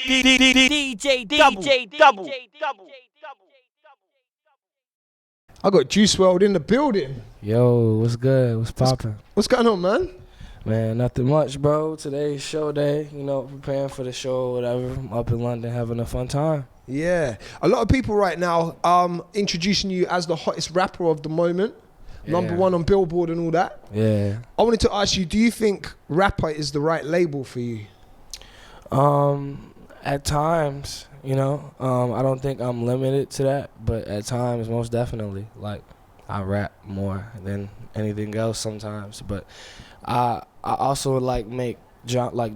Double. I got Juicewrld in the building. Yo, what's good? What's poppin'? What's going on, man? Man, nothing much, bro. Today's show day, preparing for the show or whatever. I'm up in London having a fun time. Yeah. A lot of people right now introducing you as the hottest rapper of the moment. Yeah. #1 on Billboard and all that. Yeah. I wanted to ask you, do you think rapper is the right label for you? At times, I don't think I'm limited to that, but at times, most definitely. Like, I rap more than anything else sometimes, but I also make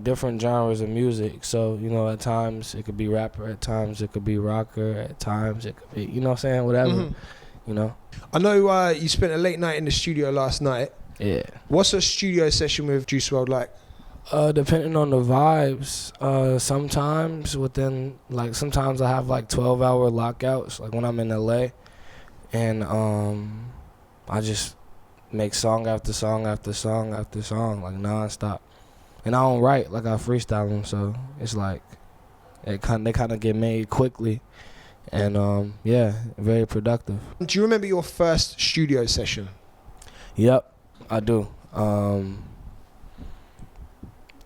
different genres of music. So, at times it could be rapper, at times it could be rocker, at times it could be, whatever. Mm-hmm. I know you spent a late night in the studio last night. Yeah. What's a studio session with Juicewrld like? Depending on the vibes, sometimes sometimes I have 12-hour lockouts, like when I'm in LA, and I just make song after song after song after song, nonstop. And I don't write, I freestyle them, so it's they kind of get made quickly, and very productive. Do you remember your first studio session? Yep, I do.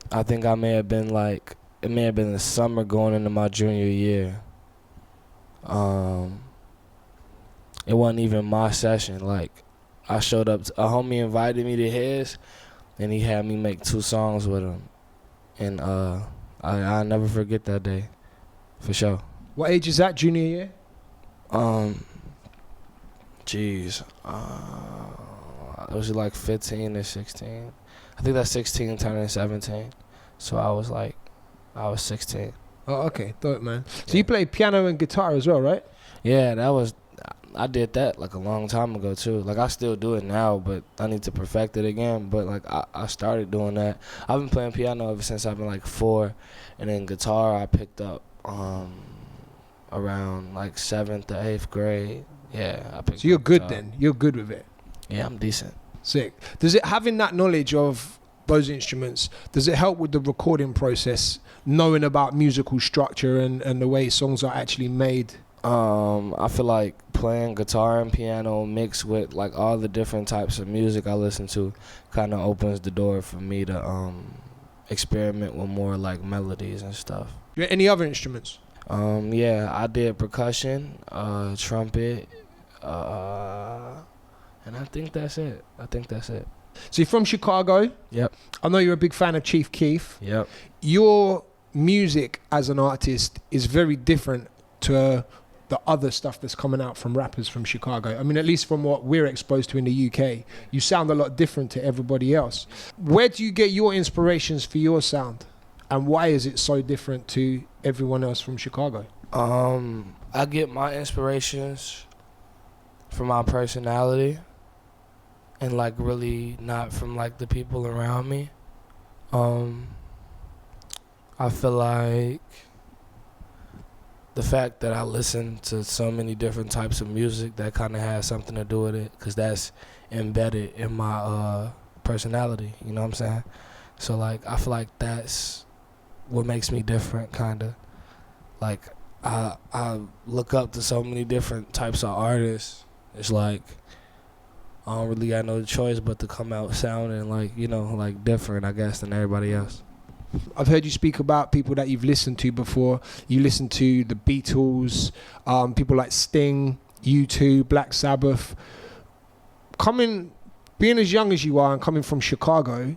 I think it may have been the summer going into my junior year. It wasn't even my session. I showed up, a homie invited me to his, and he had me make 2 songs with him. And I'll never forget that day, for sure. What age is that, junior year? It was 15 or 16. I think that's 16 turning 17. So I was 16. Oh, okay. Dope, man. So you play piano and guitar as well, right? Yeah, I did that a long time ago too. I still do it now, but I need to perfect it again. But I started doing that. I've been playing piano ever since I've been 4, and then guitar I picked up around 7th or 8th grade. Yeah, I picked. So you're up good guitar. then. You're good with it. Yeah, I'm decent. Sick. Does it, having that knowledge of those instruments, does it help with the recording process, knowing about musical structure and the way songs are actually made? I feel like playing guitar and piano mixed with all the different types of music I listen to kind of opens the door for me to experiment with more melodies and stuff. You got any other instruments? Yeah, I did percussion, trumpet, and I think that's it. So you're from Chicago. Yep. I know you're a big fan of Chief Keef. Yep. Your music as an artist is very different to the other stuff that's coming out from rappers from Chicago. I mean, at least from what we're exposed to in the UK, you sound a lot different to everybody else. Where do you get your inspirations for your sound? And why is it so different to everyone else from Chicago? I get my inspirations from my personality and really not from the people around me. I feel like the fact that I listen to so many different types of music, that kind of has something to do with it, because that's embedded in my personality, you know what I'm saying? So I feel like that's what makes me different, kind of. I look up to so many different types of artists. It's I don't really got no choice but to come out sounding different, I guess, than everybody else. I've heard you speak about people that you've listened to before. You listened to the Beatles, people like Sting, U2, Black Sabbath. Being as young as you are and coming from Chicago,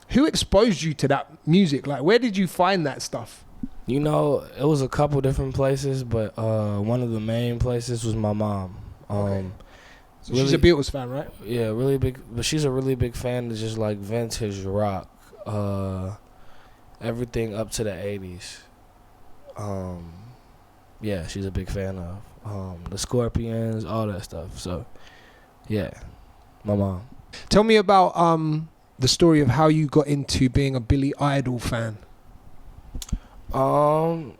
who exposed you to that music? Where did you find that stuff? It was a couple different places, but one of the main places was my mom. Okay. So she's a Beatles fan, right? Yeah, really big. But she's a really big fan of just vintage rock, everything up to the 80s. Yeah, she's a big fan of the Scorpions, all that stuff. So, yeah, my mom. Tell me about the story of how you got into being a Billy Idol fan. You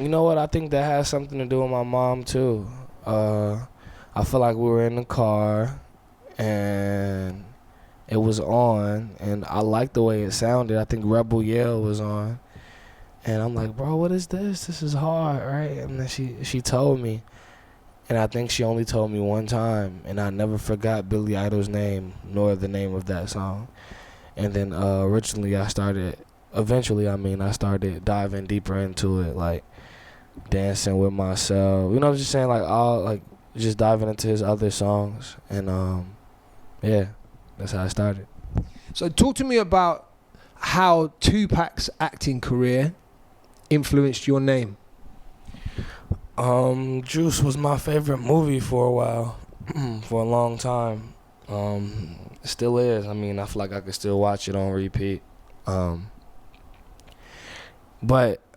know what? I think that has something to do with my mom too. I feel like we were in the car and it was on, and I liked the way it sounded. I think Rebel Yell was on, And I'm like, bro, what is this? This is hard, right? And then she told me. And I think she only told me one time. And I never forgot Billy Idol's name, nor the name of that song. And then eventually I started diving deeper into it, like dancing with myself. You know what I'm just saying? Like, all, like, just diving into his other songs. And, yeah, that's how I started. So talk to me about how Tupac's acting career influenced your name. Juice was my favorite movie for a while, for a long time. It still is. I mean, I feel like I could still watch it on repeat. But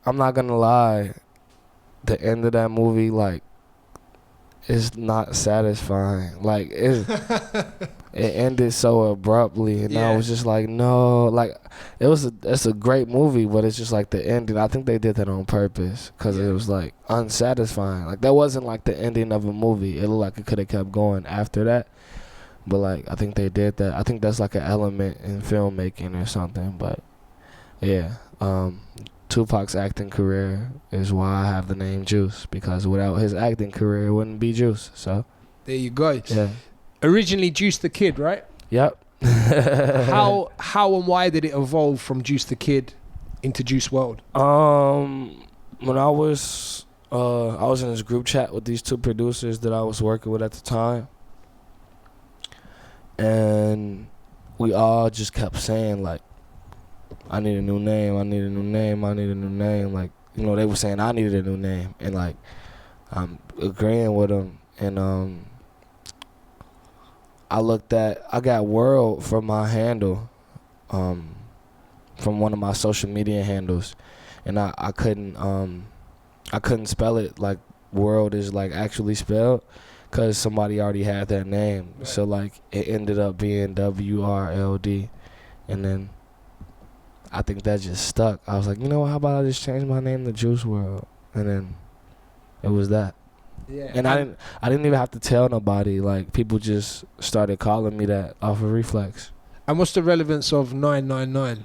I'm not gonna lie, the end of that movie, like, is not satisfying. Like, it ended so abruptly, and I was just like, no. Like, it's a great movie, but it's just like the ending. I think they did that on purpose because it was like unsatisfying. Like, that wasn't like the ending of a movie. It looked like it could have kept going after that, but like, I think they did that. I think that's like an element in filmmaking or something. But yeah, Tupac's acting career is why I have the name Juice, because without his acting career, it wouldn't be Juice. So there you go. Yeah. Originally Juice the Kid, right? Yep. How and why did it evolve from Juice the Kid into Juicewrld? When I was in this group chat with these two producers that I was working with at the time, and we all just kept saying, like, I need a new name, I need a new name, I need a new name. Like, you know, they were saying I needed a new name, and like, I'm agreeing with them. And I got World from my handle, from one of my social media handles, and I couldn't spell it like World is like actually spelled, cause somebody already had that name. Right. So like, it ended up being WRLD, and then I think that just stuck. I was like, you know what, how about I just change my name to Juicewrld? And then it was that. Yeah. And I didn't even have to tell nobody. Like, people just started calling me that off of reflex. And what's the relevance of 999?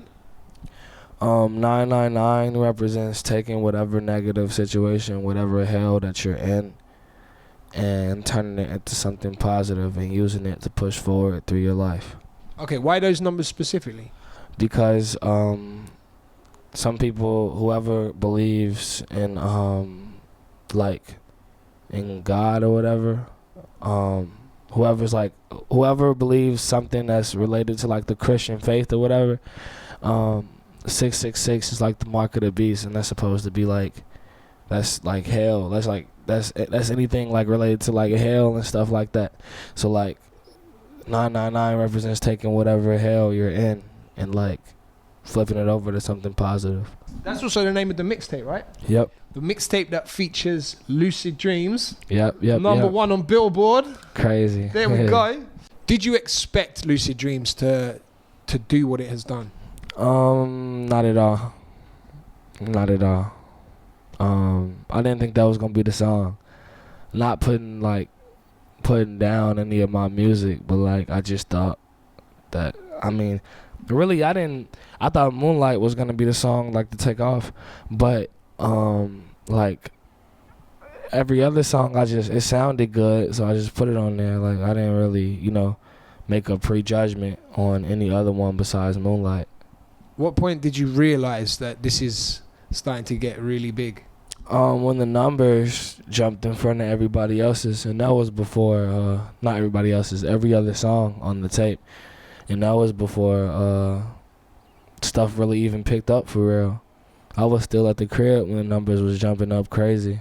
999 represents taking whatever negative situation, whatever hell that you're in, and turning it into something positive and using it to push forward through your life. Okay, why those numbers specifically? Because some people, whoever believes in like in God or whatever, whoever believes something that's related to like the Christian faith or whatever, 666 is like the mark of the beast, and that's supposed to be like, that's like hell. That's anything like related to like hell and stuff like that. So like 999 represents taking whatever hell you're in and like flipping it over to something positive. That's also the name of the mixtape, right? Yep. The mixtape that features Lucid Dreams. Yep. Number one on Billboard. Crazy. There we go. Did you expect Lucid Dreams to do what it has done? Not at all. Not at all. I didn't think that was gonna be the song. Not putting down any of my music, but like, I just thought that, I mean, really, I thought Moonlight was gonna be the song like to take off, but like every other song, it sounded good, so I just put it on there. Like, I didn't really, make a prejudgment on any other one besides Moonlight. What point did you realize that this is starting to get really big? When the numbers jumped in front of everybody else's, and that was before, not everybody else's, every other song on the tape. And that was before stuff really even picked up for real. I was still at the crib when the numbers was jumping up crazy.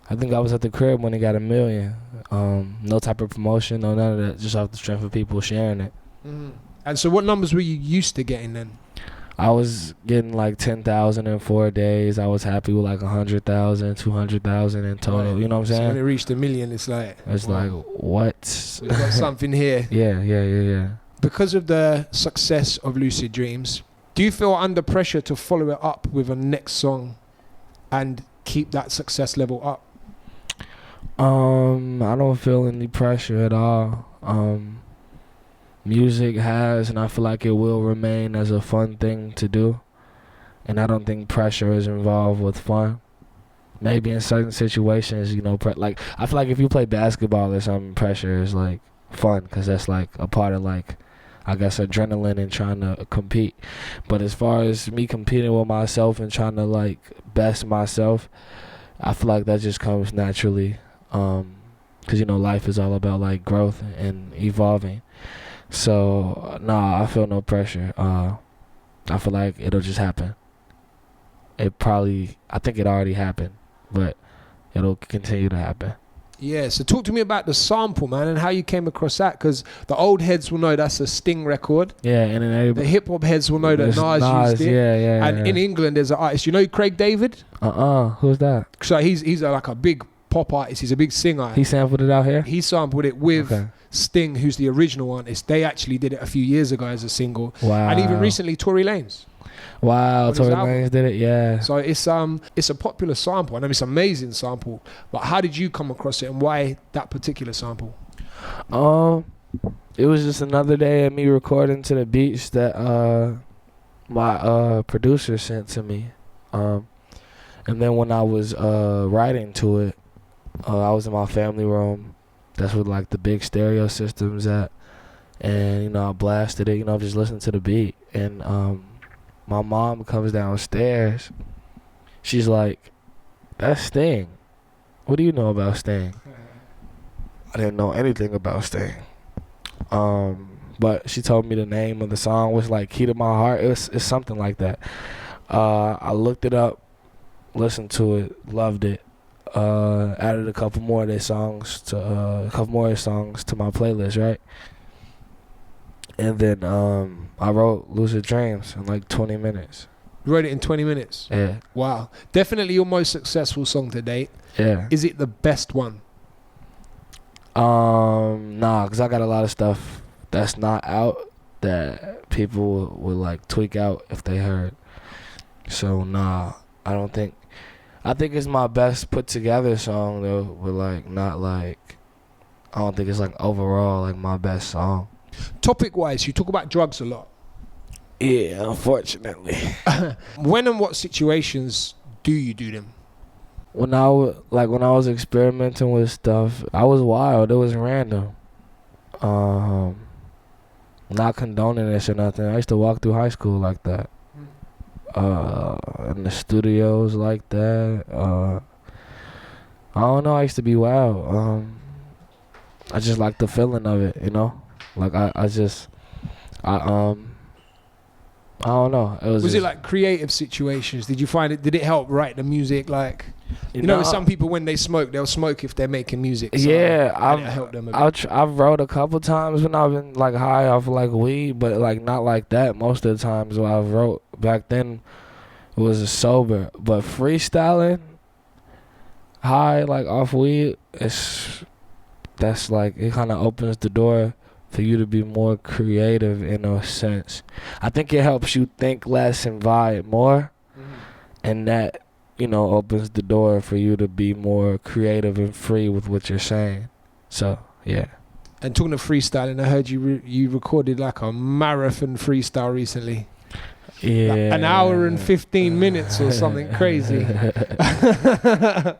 I think I was at the crib when it got 1 million. No type of promotion, no none of that, just off the strength of people sharing it. Mm. And so what numbers were you used to getting then? I was getting like 10,000 in 4 days. I was happy with like 100,000, 200,000 in total. Right. You know what I'm saying? So when it reached 1 million, it's like... like, what? We've got something here. Yeah. Because of the success of Lucid Dreams, do you feel under pressure to follow it up with a next song and keep that success level up? I don't feel any pressure at all. Music has, and I feel like it will remain as a fun thing to do. and I don't think pressure is involved with fun. Maybe in certain situations, you know, like I feel like if you play basketball or something, pressure is like fun because that's like a part of like, I guess, adrenaline and trying to compete. But as far as me competing with myself and trying to like best myself, I feel like that just comes naturally. Because, you know, life is all about like growth and evolving. So, nah, I feel no pressure. I feel like it'll just happen. I think it already happened, but it'll continue to happen. Yeah, so talk to me about the sample, man, and how you came across that, because the old heads will know that's a Sting record. Yeah, and then the hip hop heads will know that Nas used it. Yeah. And in England, there's an artist. You know Craig David? Who's that? So he's like a big pop artist. He's a big singer. He sampled it out here? He sampled it with Sting, who's the original artist. They actually did it a few years ago as a single. Wow. And even recently, Tory Lanez. Wow, Tory Lanez did it, yeah. So it's a popular sample. I know it's an amazing sample. But how did you come across it, and why that particular sample? It was just another day of me recording to the beats that my producer sent to me. And then when I was writing to it, I was in my family room. That's where like the big stereo system's at. And, you know, I blasted it, you know, just listening to the beat. And my mom comes downstairs. She's like, "That's Sting. What do you know about Sting?" I didn't know anything about Sting. But she told me the name of the song was like "Key to My Heart." It's something like that. I looked it up, listened to it, loved it. Added a couple more of their songs to my playlist, right? And then I wrote Lucid Dreams in like 20 minutes. You wrote it in 20 minutes? Yeah. Wow. Definitely your most successful song to date. Yeah. Is it the best one? Nah, because I got a lot of stuff that's not out that people would like tweak out if they heard. So nah, I think it's my best put together song though, but like not like, I don't think it's like overall like my best song. Topic wise, you talk about drugs a lot. Yeah, unfortunately. When and what situations do you do them? When I was experimenting with stuff, I was wild. It was random. Not condoning this or nothing. I used to walk through high school like that. In the studios like that. I don't know. I used to be wild. I just like the feeling of it, you know. Like I don't know. Was it like creative situations? Did you find it? Did it help write the music? Like, you know, some people when they smoke, they'll smoke if they're making music. So yeah, I've wrote a couple times when I've been like high off like weed, but like not like that. Most of the times when I wrote back then, it was sober. But freestyling, high like off weed, that's like it kind of opens the door for you to be more creative in a sense. I think it helps you think less and vibe more. And that, you know, opens the door for you to be more creative and free with what you're saying. So, yeah. And talking of freestyling, I heard you recorded like a marathon freestyle recently. Yeah. Like an hour and 15 minutes or something crazy.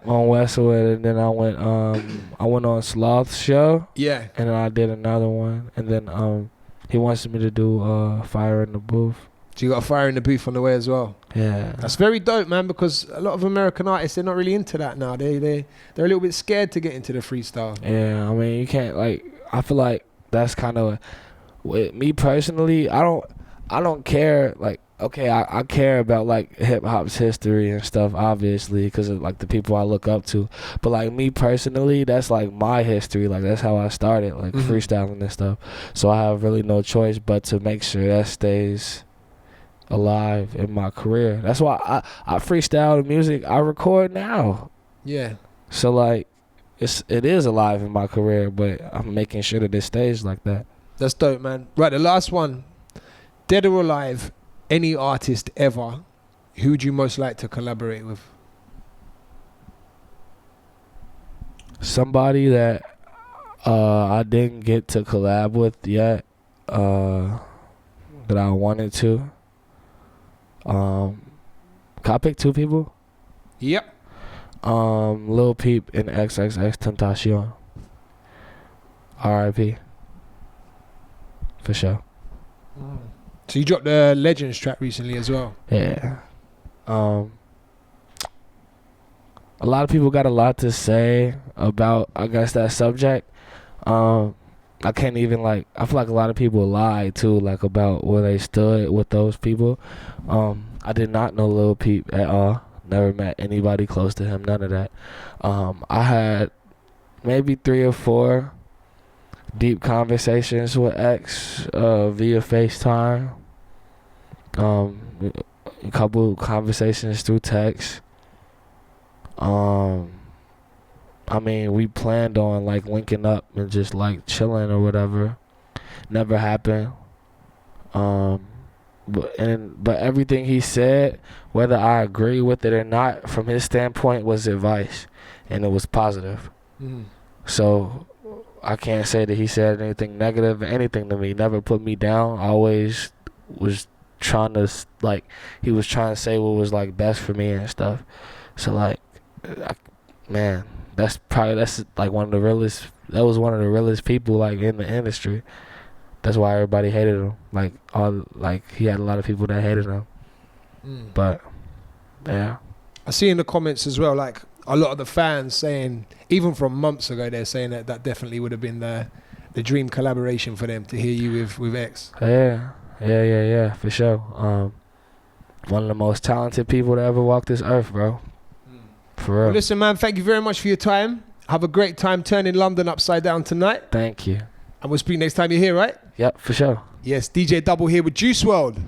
On Westwood, and then I went on Sloth's show. Yeah. And then I did another one. And then he wants me to do Fire in the Booth. So you got a Fire in the Booth on the way as well. Yeah. That's very dope, man, because a lot of American artists, they're not really into that now. They're a little bit scared to get into the freestyle. Yeah, I mean, you can't like, I feel like that's kind of, with me personally, I don't care, like, okay, I care about like hip hop's history and stuff, obviously, because of like the people I look up to. But like me personally, that's like my history. Like that's how I started, like freestyling and stuff. So I have really no choice but to make sure that stays alive in my career. That's why I freestyle the music I record now. Yeah. So like it is alive in my career, but I'm making sure that it stays like that. That's dope, man. Right, the last one. Dead or alive, any artist ever, who would you most like to collaborate with? Somebody that I didn't get to collab with yet, that I wanted to. Can I pick 2 people? Yep. Lil Peep and xxxtentacion. R.I.P. For sure. So you dropped the Legends track recently as well. Yeah. A lot of people got a lot to say about, I guess, that subject. I can't even, like, I feel like a lot of people lie too, like, about where they stood with those people. I did not know Lil Peep at all. Never met anybody close to him, none of that. I had maybe 3 or 4 deep conversations with X via FaceTime. A couple conversations through text. I mean, we planned on like linking up and just like chilling or whatever. Never happened. But everything he said, whether I agree with it or not, from his standpoint, was advice, and it was positive. So I can't say that he said anything negative or anything to me. Never put me down. Always was trying to, like, he was trying to say what was like best for me and stuff. So like, man, that's like one of the realest. That was one of the realest people like in the industry. That's why everybody hated him. Like he had a lot of people that hated him. But yeah, I see in the comments as well, like a lot of the fans saying, even from months ago, they're saying that definitely would have been the dream collaboration for them to hear you with X. Yeah, for sure. One of the most talented people to ever walk this earth, bro. For real. Well, listen, man, thank you very much for your time. Have a great time turning London upside down tonight. Thank you. And we'll speak next time you're here, right? Yep, for sure. Yes, DJ Double here with Juicewrld.